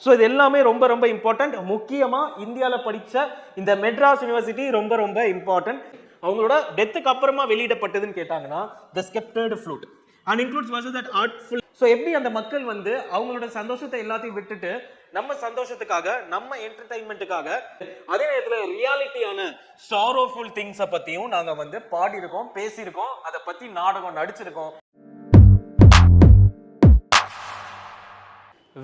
So இது எல்லாமே ரொம்ப ரொம்ப இம்பார்ட்டன்ட். முக்கியமாக இந்தியாவில் படித்த இந்த மெட்ராஸ் யூனிவர்சிட்டி ரொம்ப ரொம்ப இம்பார்ட்டன்ட். அவங்களோட டெத்துக்கு அப்புறமா வெளியிடப்பட்டதுன்னு கேட்டாங்கன்னா the sceptred flute and includes was that artful. So எப்படி அந்த மக்கள் வந்து அவங்களோட சந்தோஷத்தை எல்லாத்தையும் விட்டுட்டு நம்ம சந்தோஷத்துக்காக நம்ம என்டர்டைன்மெண்ட்டுக்காக அதே நேரத்தில் ரியாலிட்டியான சாரோஃபுல் திங்ஸை பற்றியும் நாங்கள் வந்து பாடியிருக்கோம், பேசியிருக்கோம், அதை பற்றி நாடகம் நடிச்சிருக்கோம்.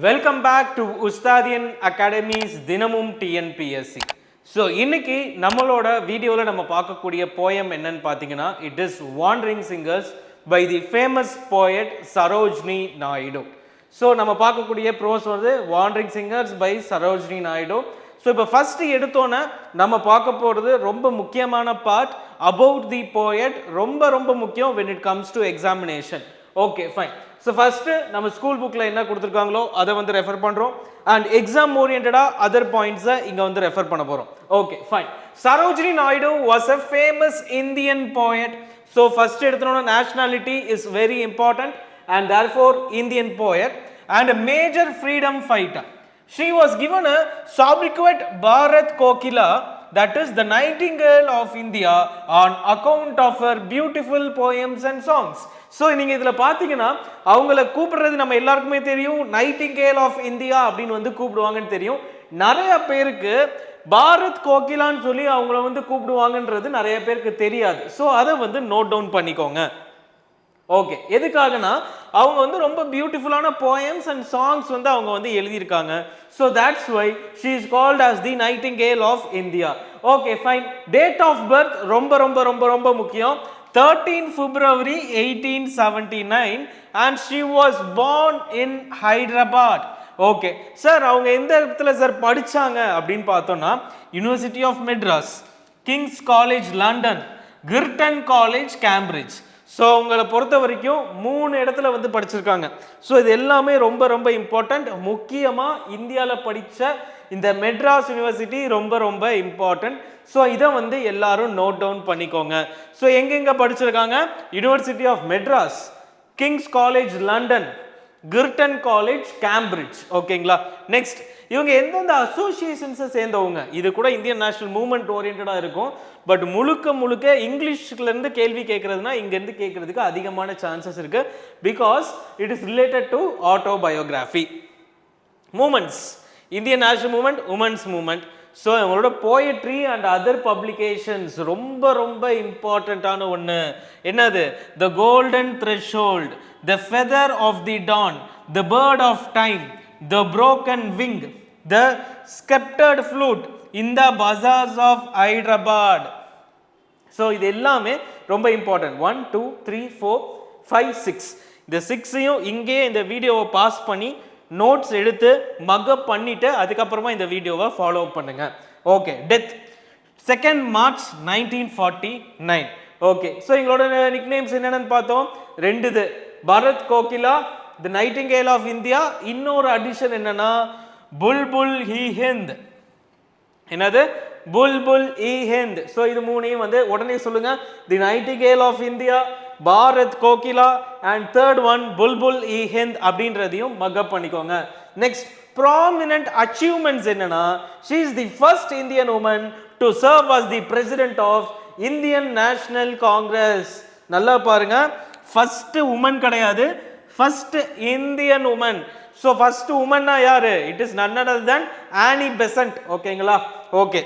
Welcome back to Ustaadian Academy's தினமும் டிஎன்பிஎஸ்சி. ஸோ இன்னைக்கு நம்மளோட வீடியோவில் நம்ம பார்க்கக்கூடிய போயம் என்னன்னு பார்த்தீங்கன்னா, it is wandering singers by the famous poet Sarojini Naidu. So நம்ம பார்க்கக்கூடிய ப்ரோஸ் வந்து wandering singers by Sarojini Naidu. So இப்போ ஃபர்ஸ்ட் எடுத்தோன்னே நம்ம பார்க்க போகிறது ரொம்ப முக்கியமான பார்ட் அபவுட் தி போயட். ரொம்ப ரொம்ப முக்கியம் when it comes to examination. Okay fine. So first நம்ம ஸ்கூல் புக்கில் என்ன கொடுத்துருக்காங்களோ அதை வந்து ரெஃபர் பண்ணுறோம் அண்ட் எக்ஸாம் ஓரியன்டாக அதர் பாயிண்ட்ஸை இங்கே வந்து ரெஃபர் பண்ண போகிறோம். Okay fine. Sarojini Naidu was a famous Indian poet. So first எடுத்தோன்னா nationality is very important and therefore Indian poet and a major freedom fighter. She was given a sobriquet Bharat Kokila, that is the nightingale of India, on account of her beautiful poems and songs. So நீங்கள் இதில் பார்த்தீங்கன்னா அவங்கள கூப்பிடுறது நம்ம எல்லாருக்குமே தெரியும், Nightingale of India அப்படின்னு வந்து கூப்பிடுவாங்கன்னு தெரியும். நிறைய பேருக்கு பாரத் கோகிலான்னு சொல்லி அவங்கள வந்து கூப்பிடுவாங்கன்றது நிறைய பேருக்கு தெரியாது. ஸோ அதை வந்து நோட் டவுன் பண்ணிக்கோங்க. ஓகே, எதுக்காகனா அவங்க வந்து ரொம்ப பியூட்டிஃபுல்லான போயம்ஸ் அண்ட் சாங்ஸ் வந்து அவங்க வந்து எழுதியிருக்காங்க. So that's why she is called as the Nightingale of India. Okay fine. Date of birth ரொம்ப ரொம்ப ரொம்ப ரொம்ப முக்கியம். 13 February 1879 and she was born in Hyderabad. Okay sir, அவங்க எந்த இடத்துல சார் படிச்சாங்க அப்படின்னு பார்த்தோம்னா University of Madras, King's College London, Girton College Cambridge. So அவங்கள பொறுத்த வரைக்கும் 3 இடத்துல வந்து படிச்சிருக்காங்க. ஸோ இது எல்லாமே ரொம்ப ரொம்ப இம்பார்ட்டண்ட். முக்கியமாக இந்தியாவில் படித்த இந்த மெட்ராஸ் யூனிவர்சிட்டி ரொம்ப ரொம்ப இம்பார்ட்டன்ட். ஸோ இதை வந்து எல்லாரும் நோட் டவுன் பண்ணிக்கோங்க. ஸோ எங்கெங்கே படிச்சிருக்காங்க? University of Madras, King's College London, Girton College Cambridge. ஓகேங்களா? நெக்ஸ்ட், இவங்க எந்தெந்த அசோசியேஷன்ஸை சேர்ந்தவங்க? இது கூட இந்தியன் நேஷனல் மூவ்மெண்ட் ஓரியன்டாக இருக்கும். பட் முழுக்க முழுக்க இங்கிலீஷ்லேருந்து கேள்வி கேட்குறதுனா இங்கேருந்து கேட்குறதுக்கு அதிகமான சான்சஸ் இருக்கு. Because it is related to autobiography. Movements, Indian national movement, women's movement. So அவங்களோட போயட்ரி அண்ட் அதர் பப்ளிகேஷன்ஸ் ரொம்ப ரொம்ப இம்பார்ட்டண்ட்டான ஒன்று. என்னது? The golden threshold, the feather of the dawn, the bird of time, the broken wing, the sceptered flute in the bazaars of Hyderabad. So இது எல்லாமே ரொம்ப important. 1 2 3 4 5 6. இந்த 6ஐயும் இங்கே இந்த வீடியோவை பாஸ் பண்ணி நோட்ஸ் எடுத்து மக்கப் பண்ணிட்டு அதுக்கப்புறமா இந்த வீடியோவை ஃபாலோ பண்ணுங்க. Okay. Death 2nd March 1949. Okay. So எங்களோட நிக் நேம்ஸ் என்னென்னு பார்த்தோம். 2 இது பரத் கோகிலா, தி நைட்டிங்கேல் ஆஃப் இந்தியா. இன்னொரு அடிஷன் என்னன்னா புல்புல் இ ஹிந்த். என்னது? புல்புல் இ ஹிந்த். ஸோ இது 3ஐயும் வந்து உடனே சொல்லுங்க. The Nightingale of India, Bharat Kokila and third one Bulbul e Hind அப்படின்றதையும் மக்கப் பண்ணிக்கோங்க. நெக்ஸ்ட், ப்ராமினன்ட் அச்சீவ்மெண்ட்ஸ் என்னன்னா, she is the first Indian woman to serve as the president of Indian National Congress. நல்லா பாருங்க, ஃபர்ஸ்ட் உமன் கிடையாது, first Indian woman. So first உமன்னா யாரு? It is none other than Annie Besant. ஓகேங்களா? Okay.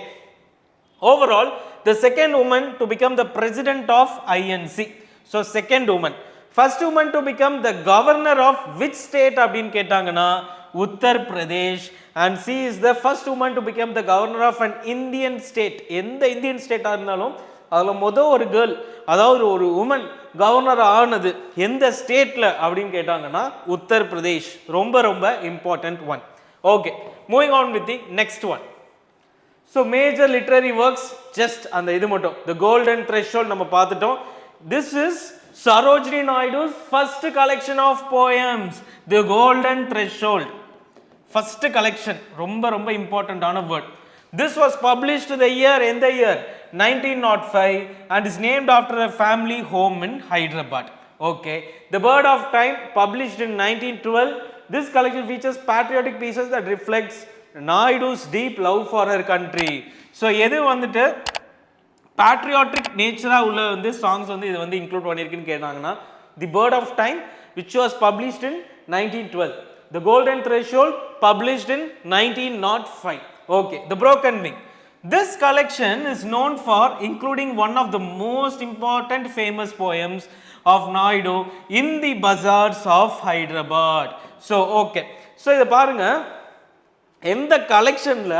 Overall the second woman to become the president of INC. So second woman. First woman to become the governor of which state அப்படின்னு கேட்டாங்கன்னா Uttar Pradesh. And she is the first woman to become the governor of an Indian state. எந்த Indian ஸ்டேட்டாக இருந்தாலும் அதில் ஒரு girl, அதாவது ஒரு woman governor ஆனது எந்த ஸ்டேட்டில் அப்படின்னு கேட்டாங்கன்னா உத்தர் பிரதேஷ். ரொம்ப ரொம்ப important one. Okay, moving on with the next one. So major literary works, just அந்த இது மட்டும், த கோல்டன் த்ரெஷ்ஹோல்ட் நம்ம பார்த்துட்டோம். This is Sarojini Naidu's first collection of poems, the golden threshold. First collection ரொம்ப ரொம்ப இம்பார்ட்டன்டான word. This was published the year, in the year 1905 and is named after a family home in Hyderabad. Okay. The Bird of Time published in 1912 This collection features patriotic pieces that reflects Naidu's deep love for her country. So எது வந்துட்டு patriotic nature உள்ள வந்து songs வந்து இது வந்து include பண்ணிருக்குன்னு கேட்டாங்கன்னா The Bird of Time, which was published in 1912. The Golden Threshold, published in 1905. Okay, The Broken Wing. This collection is known for including one of the most important famous poems of Naidu in the bazaars of Hyderabad. So, okay. So, இதை பாருங்க எந்த கலெக்ஷன்ல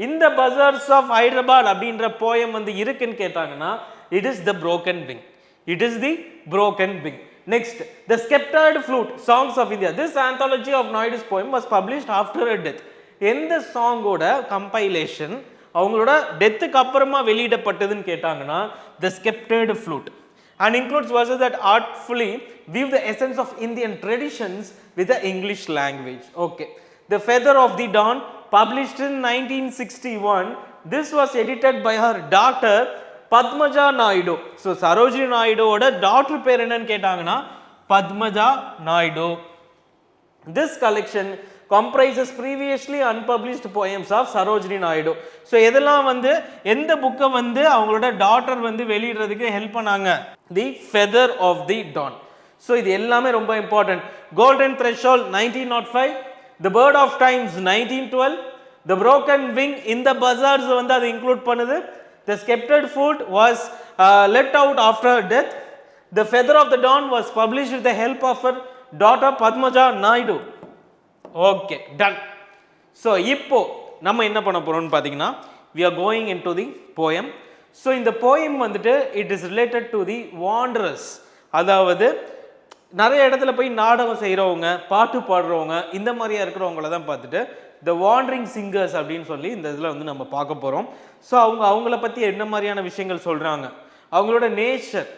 இந்த bazaars of Hyderabad அப்படின்ற poem வந்து இருக்குன்னு கேட்டாங்கன்னா it is The Broken Wing. It is The Broken Wing. Next, The Sceptered Flute, Songs of India. This anthology of Naidu's poem was published after her death. எந்த சாங்கோட compilation அவங்களோட டெத்துக்கு அப்புறமா வெளியிடப்பட்டதுன்னு கேட்டாங்கன்னா The Sceptered Flute, and includes verses that artfully weave the essence of Indian traditions with the English language. Okay. The Feather of the Dawn, published in 1961. This was edited by her daughter Padmaja Naidu. So Sarojini Naidu ஓட daughter பேர் என்னன்னு கேட்டாங்கன்னா Padmaja Naidu. This collection comprises previously unpublished poems of Sarojini Naidu. So இதெல்லாம் வந்து எந்த புக்கை வந்து அவங்களோட டாட்டர் வந்து வெளியிடுறதுக்கு ஹெல்ப் பண்ணாங்க The Feather of the Dawn. So இது எல்லாமே ரொம்ப important. Golden Threshold 1905, The Bird of Times 1912, The Broken Wing in the bazaars வந்து அது இன்க்ளூட் பண்ணுது. The Sceptered Flute was let out after her death. The Feather of the Dawn was published with the help of her daughter Padmaja Naidu. Okay, done. So இப்போ நம்ம என்ன பண்ண போறோம்னு பாத்தீங்கன்னா we are going into the poem. So இந்த poem வந்துட்டு it is related to the wanderers. அதாவது நிறைய இடத்துல போய் நாடகம் செய்கிறவங்க, பாட்டு பாடுறவங்க, இந்த மாதிரியா இருக்கிறவங்கள தான் பார்த்துட்டு த வாண்டரிங் சிங்கர்ஸ் அப்படின்னு சொல்லி இந்த இதில் வந்து நம்ம பார்க்க போகிறோம். ஸோ அவங்கள பற்றி என்ன மாதிரியான விஷயங்கள் சொல்கிறாங்க, அவங்களோட நேச்சர்,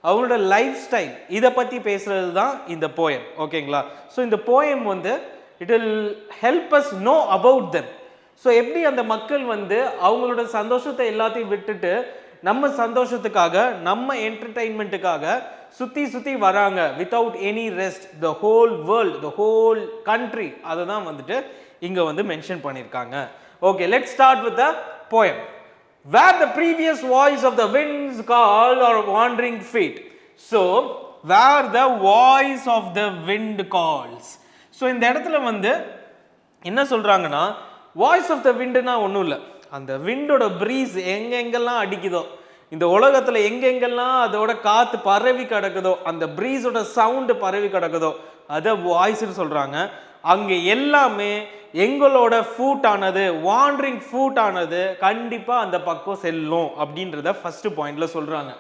அவங்களோட லைஃப் ஸ்டைல், இதை பற்றி பேசுகிறது தான் இந்த போயம். ஓகேங்களா? ஸோ இந்த போயம் வந்து it will help us know about them. So எப்படி அந்த மக்கள் வந்து அவங்களோட சந்தோஷத்தை எல்லாத்தையும் விட்டுட்டு நம்ம சந்தோஷத்துக்காக, நம்ம என்டர்டெயின்மெண்ட்டுக்காக சுற்றி வராங்க without any rest, the whole world, the whole country, அதை தான் வந்துட்டு இங்கே வந்து மென்ஷன் பண்ணியிருக்காங்க. Okay, let's start with the poem. Where the previous voice of the winds call or wandering feet. So, where the voice of the wind calls. So, இந்த இடத்துல வந்து என்ன சொல்றாங்கன்னா வாய்ஸ் ஆஃப் த விண்ட்னா ஒன்றும் இல்லை, அந்த விண்டோட ப்ரீஸ் எங்கெங்கெல்லாம் அடிக்குதோ, இந்த உலகத்தில் எங்கெங்கெல்லாம் அதோட காற்று பரவி கிடக்குதோ, அந்த ப்ரீஸோட சவுண்டு பரவி கிடக்குதோ அதை வாய்ஸ்ன்னு சொல்கிறாங்க. அங்கே எல்லாமே எங்களோட ஃபூட் ஆனது, வாண்டரிங் ஃபூட் ஆனது கண்டிப்பாக அந்த பக்கம் செல்லும் அப்படின்றத ஃபர்ஸ்ட் பாயிண்ட்ல சொல்கிறாங்க.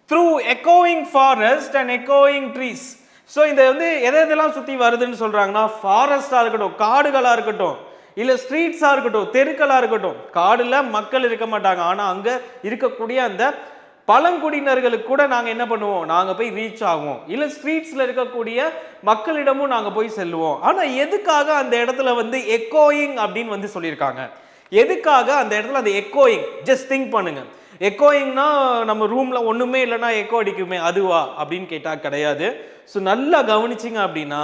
Through எக்கோயிங் forest and எக்கோயிங் trees. So இந்த வந்து எதெல்லாம் சுற்றி வருதுன்னு சொல்கிறாங்கன்னா ஃபாரஸ்டாக இருக்கட்டும், காடுகளாக இருக்கட்டும், இல்லை ஸ்ட்ரீட்ஸாக இருக்கட்டும், தெருக்களாக இருக்கட்டும். காடில் மக்கள் இருக்க மாட்டாங்க, ஆனால் அங்கே இருக்கக்கூடிய அந்த பழங்குடியினர்களுக்கு கூட நாங்கள் என்ன பண்ணுவோம், நாங்கள் போய் ரீச் ஆகுவோம். இல்லை ஸ்ட்ரீட்ஸில் இருக்கக்கூடிய மக்களிடமும் நாங்கள் போய் செல்லுவோம். ஆனால் எதுக்காக அந்த இடத்துல வந்து எக்கோயிங் அப்படின்னு வந்து சொல்லியிருக்காங்க? எதுக்காக அந்த இடத்துல அந்த எக்கோயிங்? ஜஸ்ட் திங்க் பண்ணுங்க. எக்கோயிங்னா நம்ம ரூமில் ஒன்றுமே இல்லைன்னா எக்கோ அடிக்குமே, அதுவா அப்படின்னு கேட்டால் கிடையாது. ஸோ நல்லா கவனிச்சிங்க அப்படின்னா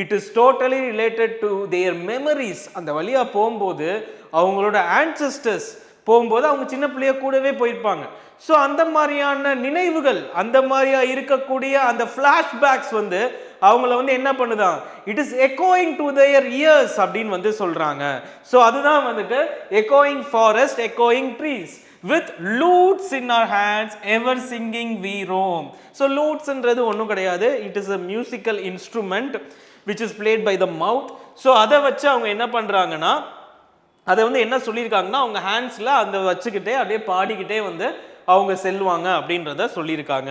it is totally related to their memories. அந்த வழியாக போகும்போது அவங்களோட ஆன்செஸ்டர்ஸ் போகும்போது அவங்க சின்ன பிள்ளைய கூடவே போயிருப்பாங்க. ஸோ அந்த மாதிரியான நினைவுகள், அந்த மாதிரியா இருக்கக்கூடிய அந்த ஃப்ளாஷ்பேக்ஸ் வந்து அவங்கள வந்து என்ன பண்ணுதான், இட் இஸ் எக்கோயிங் டு தேர் இயர்ஸ் அப்படின்னு வந்து சொல்றாங்க. ஸோ அதுதான் வந்துட்டு எக்கோயிங் ஃபாரஸ்ட், எக்கோயிங் trees with lutes in our hands ever singing we roam. So lutesன்றது ஒன்றும் கிடையாது, it is a musical instrument which is played by the mouth. So அதை வச்சு அவங்க என்ன பண்ணுறாங்கன்னா, அதை வந்து என்ன சொல்லியிருக்காங்கன்னா அவங்க ஹேண்ட்ஸில் அந்த வச்சுக்கிட்டே அப்படியே பாடிக்கிட்டே வந்து அவங்க செல்வாங்க அப்படின்றத சொல்லியிருக்காங்க.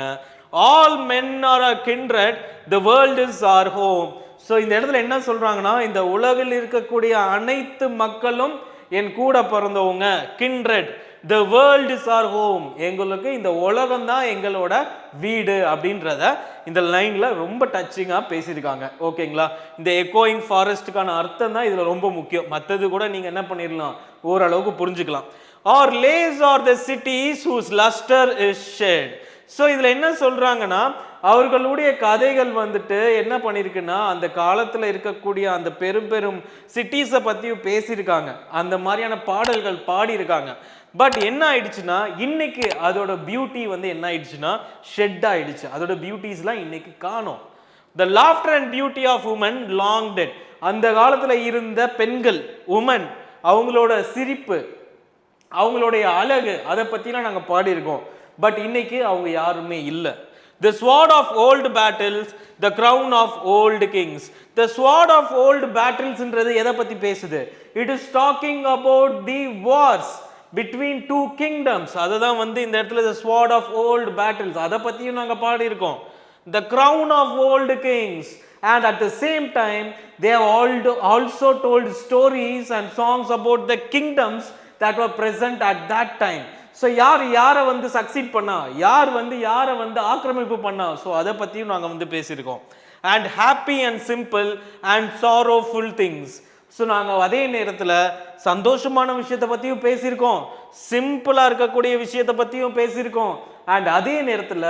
All men are a kindred, the world is our home. So இந்த இடத்துல என்ன சொல்கிறாங்கன்னா, இந்த உலகில் இருக்கக்கூடிய அனைத்து மக்களும் என் கூட பிறந்தவங்க, kindred, the world is our home, எங்களுக்கு இந்த உலகம் தான் எங்களோட வீடு அப்படின்றத இந்த லைன்ல ரொம்ப டச்சிங்காக பேசியிருக்காங்க. ஓகேங்களா? இந்த எக்கோயிங் ஃபாரஸ்ட்டுக்கான அர்த்தம் தான் இதில் ரொம்ப முக்கியம். மற்றது கூட நீங்கள் என்ன பண்ணிடலாம், ஓரளவுக்கு புரிஞ்சுக்கலாம். Are lays are the cities whose lustre is shed. So இதில் என்ன சொல்கிறாங்கன்னா அவர்களுடைய கதைகள் வந்துட்டு என்ன பண்ணியிருக்குன்னா அந்த காலத்தில் இருக்கக்கூடிய அந்த பெரும் பெரும் சிட்டிஸை பற்றியும் பேசியிருக்காங்க, அந்த மாதிரியான பாடல்கள் பாடியிருக்காங்க. பட் என்ன ஆயிடுச்சுன்னா இன்னைக்கு அதோட பியூட்டி வந்து என்ன ஆயிடுச்சுன்னா ஷெட் ஆயிடுச்சு. அதோட பியூட்டிஸ்லாம் இன்னைக்கு காணோம். The laughter and beauty of women long dead. அந்த காலத்தில் இருந்த பெண்கள், உமன், அவங்களோட சிரிப்பு, அவங்களுடைய அழகு, அதை பற்றிலாம் நாங்கள் பாடியிருக்கோம். பட் இன்னைக்கு அவங்க யாருமே இல்லை. The sword of old battles, the crown of old kings. The sword of old battles ன்றது எதை பற்றி பேசுது? It is talking about the wars between two kingdoms. அதுதான் வந்து இந்த இடத்துல the sword of old battles, அதை பற்றியும் நாங்கள் பாடியிருக்கோம். The crown of old kings. And at the same time they have also told stories and songs about the kingdoms that were present at that time. So யாரை வந்து succeed பண்ணா, யார் வந்து யாரை வந்து ஆக்கிரமிப்பு பண்ணா, ஸோ அதை பற்றியும் நாங்கள் வந்து பேசியிருக்கோம். And happy and simple and sorrowful things. So நாங்கள் அதே நேரத்தில் சந்தோஷமான விஷயத்தை பற்றியும் பேசியிருக்கோம், சிம்பிளாக இருக்கக்கூடிய விஷயத்தை பற்றியும் பேசியிருக்கோம். அண்ட் அதே நேரத்தில்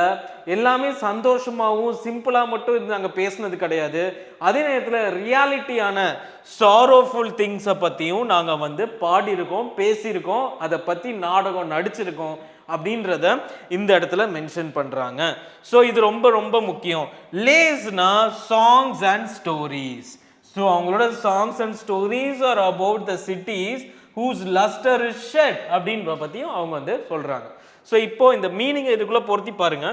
எல்லாமே சந்தோஷமாகவும் சிம்பிளாக மட்டும் நாங்கள் பேசினது கிடையாது. அதே நேரத்தில் ரியாலிட்டியான சாரோஃபுல் திங்ஸை பற்றியும் நாங்கள் வந்து பாடியிருக்கோம், பேசியிருக்கோம், அதை பற்றி நாடகம் நடிச்சிருக்கோம் அப்படின்றத இந்த இடத்துல மென்ஷன் பண்ணுறாங்க. ஸோ இது ரொம்ப ரொம்ப முக்கியம். லேஸ்னா சாங்ஸ் அண்ட் ஸ்டோரிஸ். ஸோ அவங்களோட songs and stories are about the cities whose lustre is shed அப்படின்ற பற்றியும் அவங்க வந்து சொல்கிறாங்க. ஸோ இப்போ இந்த மீனிங் இதுக்குள்ளே பொருத்தி பாருங்க.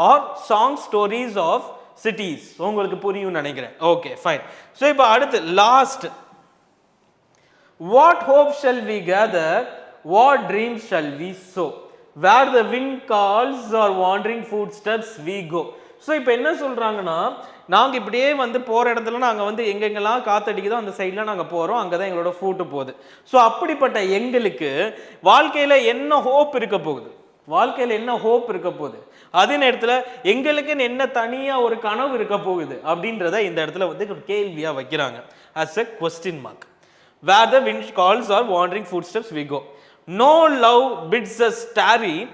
Are song stories of cities, உங்களுக்கு புரியும் நினைக்கிறேன். Okay fine. ஸோ இப்போ அடுத்து last, what hope shall we gather, what dreams shall we sow, where the wind calls are wandering footsteps we go. So இப்போ என்ன சொல்கிறாங்கன்னா நாங்கள் இப்படியே வந்து போகிற இடத்துல நாங்கள் வந்து எங்கெங்கெல்லாம் காற்றடிக்குதோ அந்த சைடில் நாங்கள் போகிறோம், அங்கே தான் எங்களோட ஃபுட்டு போகுது. ஸோ அப்படிப்பட்ட எங்களுக்கு வாழ்க்கையில் என்ன ஹோப் இருக்க போகுது, வாழ்க்கையில் என்ன ஹோப் இருக்க போகுது, அதே நேரத்தில் எங்களுக்குன்னு என்ன தனியாக ஒரு கனவு இருக்க போகுது அப்படின்றத இந்த இடத்துல வந்து கேள்வியாக வைக்கிறாங்க as a question mark. Where the wind calls or wandering footsteps we go. No love bids us tarry,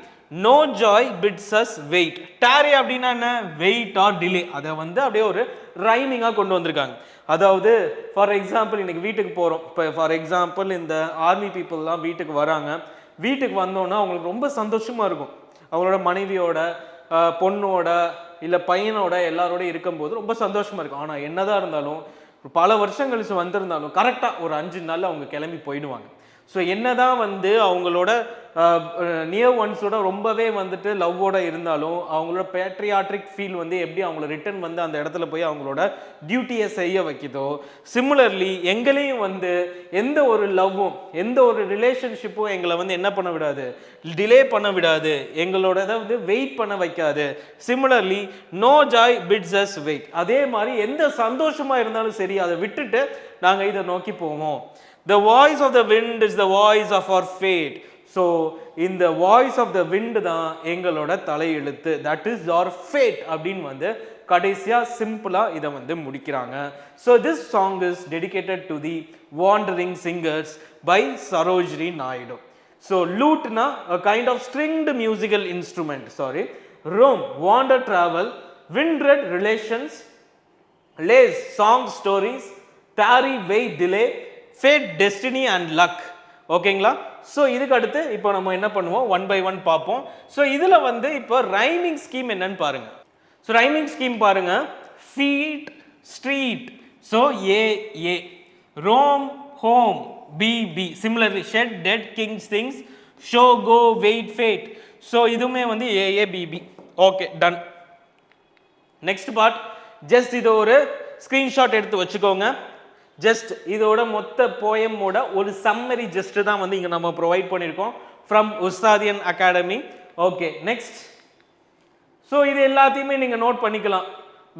no joy bids us wait. tarry அப்படின்னா என்ன, வெயிட் ஆர் டிலே. அதை வந்து அப்படியே ஒரு ரைமிங்காக கொண்டு வந்திருக்காங்க. அதாவது ஃபார் எக்ஸாம்பிள் இன்னைக்கு வீட்டுக்கு போகிறோம். இப்போ ஃபார் எக்ஸாம்பிள் இந்த ஆர்மி பீப்புளெலாம் வீட்டுக்கு வராங்க. வீட்டுக்கு வந்தோன்னா அவங்களுக்கு ரொம்ப சந்தோஷமாக இருக்கும். அவங்களோட மனைவியோட, பொண்ணோட, இல்லை பையனோட எல்லாரோட இருக்கும்போது ரொம்ப சந்தோஷமாக இருக்கும். ஆனால் என்னதான் இருந்தாலும் பல வருஷம் கழிச்சு வந்திருந்தாலும் கரெக்டாக ஒரு 5 நாளில் அவங்க கிளம்பி போயிடுவாங்க. ஸோ என்னதான் வந்து அவங்களோட நியர் ஒன்ஸோட ரொம்பவே வந்துட்டு லவ்வோட இருந்தாலும் அவங்களோட பேட்ரியாட்ரிக் ஃபீல் வந்து எப்படி அவங்கள ரிட்டர்ன் வந்து அந்த இடத்துல போய் அவங்களோட டியூட்டியை செய்ய வைக்குதோ, சிமிலர்லி எங்களையும் வந்து எந்த ஒரு லவ்வும் எந்த ஒரு ரிலேஷன்ஷிப்பும் எங்களை வந்து என்ன பண்ண விடாது, டிலே பண்ண விடாது, எங்களோட வந்து வெயிட் பண்ண வைக்காது. Similarly no joy fits as wait. அதே மாதிரி எந்த சந்தோஷமாக இருந்தாலும் சரி அதை விட்டுட்டு நாங்கள் இதை நோக்கி போவோம். The voice of the wind is the voice of our fate. So இந்த voice of the wind தான் எங்களோட தலையெழுத்து, that is our fate அப்படின்னு வந்து கடைசியா சிம்பிளா இதை வந்து முடிக்கிறாங்க. So this song is dedicated to the wandering singers by Sarojini Naidu. So lute na a kind of stringed musical instrument. Roam, wander, travel, wind-read relations, lays, song stories, tarry, wait, delay, fate, destiny and luck. ஓகேங்களா? So இதுக்கு அடுத்து இப்போ நம்ம என்ன பண்ணுவோம், 1 by 1 பார்ப்போம். So இதில் வந்து இப்போ ரைமிங் ஸ்கீம் என்னன்னு பாருங்க. ஸோ ரைமிங் ஸ்கீம் பாருங்க. Feet, street, so A A, roam, home, B B, similarly shed, dead, kings, things, show, go, wait, fate. So இதுவுமே வந்து A A B B. Okay done. Next part, just இது ஒரு screenshot எடுத்து வச்சுக்கோங்க. Just இதோட மொத்த போயமோட ஒரு சம்மரி ஜஸ்ட் தான் வந்து இங்கே நம்ம ப்ரொவைட் பண்ணியிருக்கோம் from Ustaadian academy. Okay next. So இது எல்லாத்தையுமே நீங்கள் நோட் பண்ணிக்கலாம்.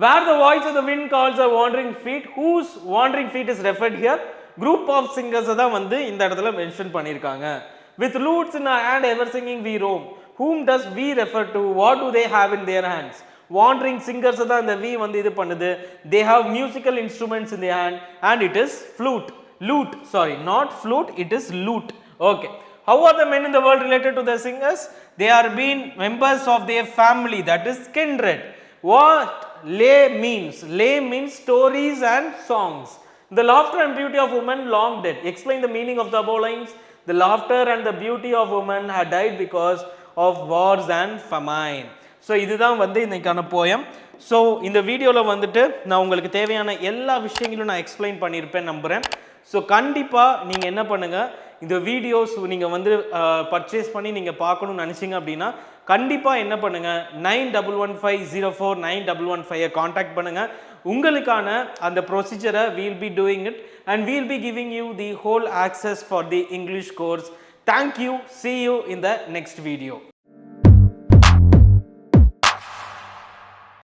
Where the voice of the wind calls a wandering feet, whose wandering feet is referred here. Group of சிங்கர்ஸை தான் வந்து இந்த இடத்துல மென்ஷன் பண்ணியிருக்காங்க. With lutes in hand ever singing we roam, whom does we refer to, what do they have in their hands. Wandering singers தான் இந்த V வந்து இது பண்ணுது. They have musical instruments in their hand and it is flute. Lute, sorry, not flute, it is lute. Okay. How are the men in the world related to the singers? They are being members of their family, that is kindred. What lay means? Lay means stories and songs. The laughter and beauty of women long dead. Explain the meaning of the above lines. The laughter and the beauty of women had died because of wars and famine. So இதுதான் வந்து இன்னைக்கான poem. So இந்த வீடியோவில் வந்துட்டு நான் உங்களுக்கு தேவையான எல்லா விஷயங்களும் நான் எக்ஸ்பிளைன் பண்ணியிருப்பேன் நம்புகிறேன். ஸோ கண்டிப்பாக நீங்கள் என்ன பண்ணுங்கள், இந்த வீடியோஸ் நீங்கள் வந்து பர்ச்சேஸ் பண்ணி நீங்கள் பார்க்கணும்னு நினச்சிங்க அப்படின்னா கண்டிப்பாக என்ன பண்ணுங்கள், 9115049115 காண்டாக்ட் பண்ணுங்கள். உங்களுக்கான அந்த ப்ரொசீஜரை we'll be doing it and we'll be giving you the whole access for the English course. Thank you. See you in the next video.